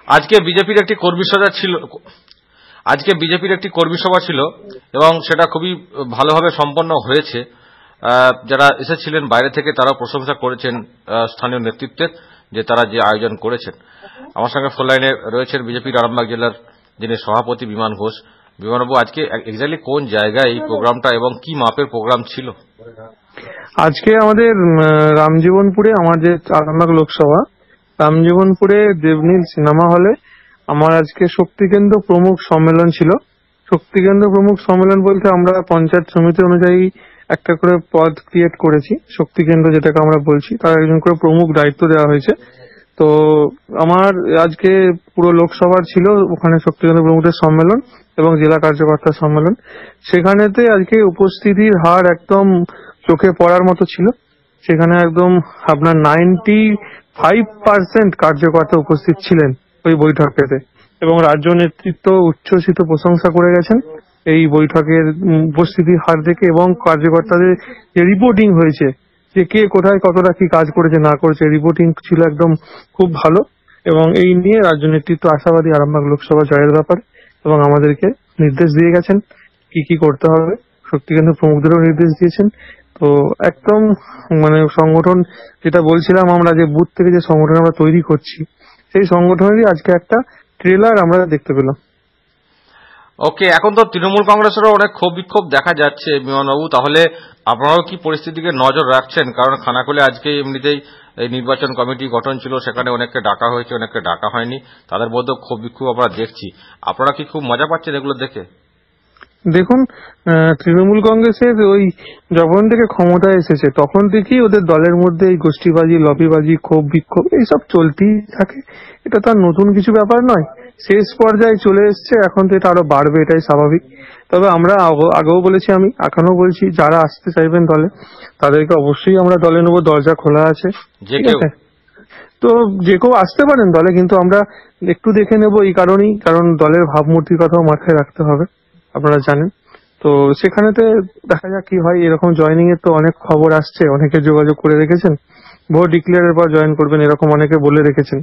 আজকে বিজেপির একটি কর্মী সভা ছিল এবং সেটা খুবই ভালোভাবে সম্পন্ন হয়েছে। যারা এসেছিলেন বাইরে থেকে তারাও প্রশংসা করেছেন স্থানীয় নেতৃত্বের, যে তারা যে আয়োজন করেছেন। আমার সঙ্গে ফোন লাইনে রয়েছেন বিজেপির আরামবাগ জেলার যিনি সভাপতি বিমান ঘোষ। বিমানবাবু, আজকে এক্স্যাক্টলি কোন জায়গায় এই প্রোগ্রামটা এবং কি মাপের প্রোগ্রাম ছিল? আজকে আমাদের রামজীবনপুরে, আমার যে আরামবাগ লোকসভা, রামজীবনপুরে দেবনীল সিনেমা হলে আমার আজকে শক্তিকেন্দ্র প্রমুখ সম্মেলন ছিল। শক্তিকেন্দ্র প্রমুখ সম্মেলন বলতে আমরা পঞ্চায়েত সমিতি অনুযায়ী একটা করে পদ ক্রিয়েট করেছি। শক্তিকেন্দ্র যেটাকে আমরা বলছি, তার একজন করে প্রমুখ দায়িত্ব দেওয়া হয়েছে। তো আমার আজকে পুরো লোকসভার ছিল ওখানে শক্তিকেন্দ্র প্রমুখের সম্মেলন এবং জেলা কার্যকর্তার সম্মেলন। সেখানেতে আজকে উপস্থিতির হার একদম চোখে পড়ার মতো ছিল। সেখানে একদম আপনার 95% কার্যকর্তা উপস্থিত ছিলেন ওই বৈঠকেতে, এবং রাজ্য নেতৃত্ব উচ্ছ্বসিত প্রশংসা করে গেছেন এই বৈঠকের উপস্থিতির হার দেখে, এবং কার্যকর্তাদের যে রিপোর্টিং হয়েছে যে কে কোথায় কতটা কি কাজ করেছে না করেছে, রিপোর্টিং ছিল একদম খুব ভালো। এবং এই নিয়ে রাজ্য নেতৃত্ব আশাবাদী আরামবাগ লোকসভা জয়ের ব্যাপারে, এবং আমাদেরকে নির্দেশ দিয়ে গেছেন কি কি করতে হবে। শক্তিকেন্দ্র প্রমুখদেরও নির্দেশ দিয়েছেন। তো একদম মানে সংগঠন যেটা বলছিলাম আমরা, যে বুথ থেকে যে সংগঠন আমরা তৈরি করছি, সেই সংগঠনেরই আজকে একটা ট্রেলার আমরা দেখতে পেলাম। ওকে, এখন তো তৃণমূল কংগ্রেসেরও অনেক ক্ষোভ বিক্ষোভ দেখা যাচ্ছে বিমানবাবু, তাহলে আপনারাও কি পরিস্থিতিকে নজর রাখছেন? কারণ খানাকুলে আজকে এমনিতেই এই নির্বাচন কমিটি গঠন ছিল, সেখানে অনেককে ডাকা হয়েছে, অনেককে ডাকা হয়নি, তাদের মধ্যে ক্ষোভ বিক্ষোভ আমরা দেখছি। আপনারা কি খুব মজা পাচ্ছেন এগুলো দেখে? দেখুন, তৃণমূল কংগ্রেসের ওই যখন থেকে ক্ষমতায় এসেছে তখন থেকেই ওদের দলের মধ্যে এই গোষ্ঠীবাজি, লবিবাজি, ক্ষোভ বিক্ষোভ এইসব চলতেই থাকে। এটা তো আর নতুন কিছু ব্যাপার নয়, শেষ পর্যায়ে চলে এসছে। এখন তো এটা আরো বাড়বে, এটাই স্বাভাবিক। তবে আমরা আগেও বলেছি, আমি এখনো বলছি, যারা আসতে চাইবেন দলে তাদেরকে অবশ্যই আমরা দলে নেবো, দরজা খোলা আছে। ঠিক আছে, তো যে কেউ আসতে পারেন দলে, কিন্তু আমরা একটু দেখে নেবো এই কারণেই, কারণ দলের ভাবমূর্তির কথাও মাথায় রাখতে হবে, আপনারা জানেন। তো সেখানেতে দেখা যাক কি হয়। এরকম জয়েনিং এর তো অনেক খবর আসছে, অনেকে যোগাযোগ করে রেখেছেন, ভোট ডিক্লেয়ারের পর জয়েন করবেন এরকম অনেকে বলে রেখেছেন।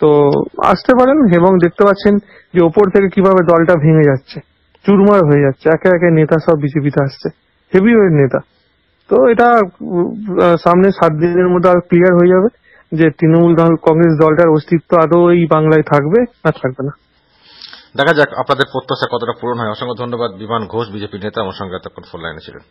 তো আসতে পারেন, এবং দেখতে পাচ্ছেন যে ওপর থেকে কিভাবে দলটা ভেঙে যাচ্ছে, চুরমার হয়ে যাচ্ছে, একে একে নেতা সব বিজেপিতে আসছে, হেভিওয়েট নেতা। তো এটা সামনে 7 দিনের মধ্যে আর ক্লিয়ার হয়ে যাবে যে তৃণমূল কংগ্রেস দলটার অস্তিত্ব আদৌ এই বাংলায় থাকবে না থাকবে না। দেখা যাক আপনাদের প্রত্যাশা কতটা পূরণ হয়। অসংখ্য ধন্যবাদ বিমান ঘোষ, বিজেপি নেতা, আমার সঙ্গে এতক্ষণ ফোন লাইনে ছিলেন।